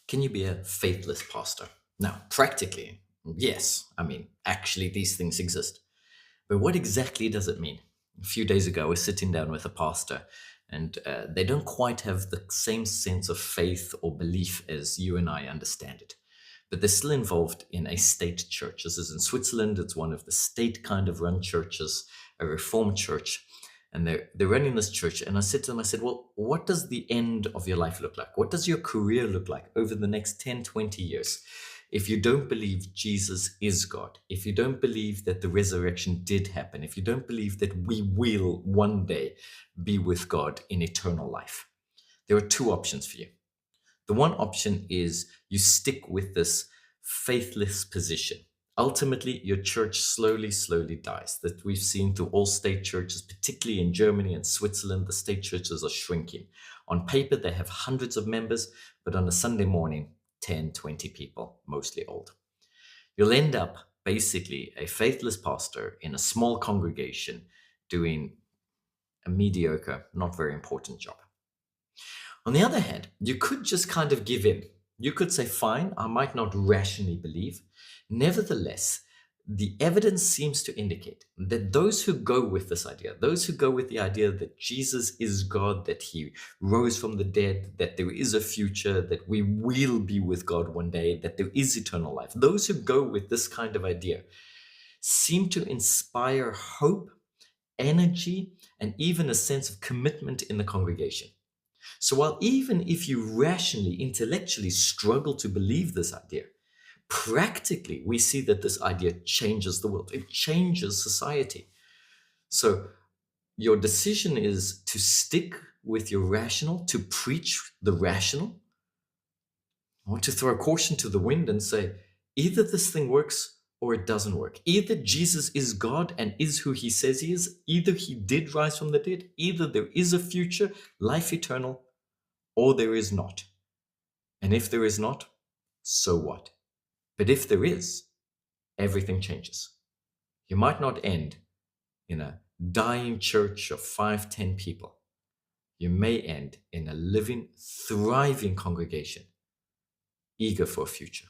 Can you be a faithless pastor? Now, practically, yes. I mean, actually, these things exist. But what exactly does it mean? A few days ago, I was sitting down with a pastor, and they don't quite have the same sense of faith or belief as you and I understand it. But they're still involved in a state church. This is in Switzerland. It's one of the state kind of run churches, a reformed church. And they're running this church. And I said to them, I said, well, what does the end of your life look like? What does your career look like over the next 10, 20 years? If you don't believe Jesus is God, if you don't believe that the resurrection did happen, if you don't believe that we will one day be with God in eternal life, there are two options for you. The one option is you stick with this faithless position. Ultimately, your church slowly, slowly dies. That we've seen through all state churches, particularly in Germany and Switzerland, the state churches are shrinking. On paper, they have hundreds of members, but on a Sunday morning, 10, 20 people, mostly old. You'll end up basically a faithless pastor in a small congregation doing a mediocre, not very important job. On the other hand, you could just kind of give in. You could say, fine, I might not rationally believe. Nevertheless, the evidence seems to indicate that those who go with this idea, those who go with the idea that Jesus is God, that he rose from the dead, that there is a future, that we will be with God one day, that there is eternal life, those who go with this kind of idea seem to inspire hope, energy, and even a sense of commitment in the congregation. So while even if you rationally, intellectually struggle to believe this idea, practically we see that this idea changes the world. It changes society. So your decision is to stick with your rational, to preach the rational, or to throw caution to the wind and say, either this thing works or it doesn't work. Either Jesus is God and is who he says he is, either he did rise from the dead, either there is a future, life eternal, or there is not. And if there is not, so what? But if there is, everything changes. You might not end in a dying church of 5, 10 people. You may end in a living, thriving congregation, eager for a future.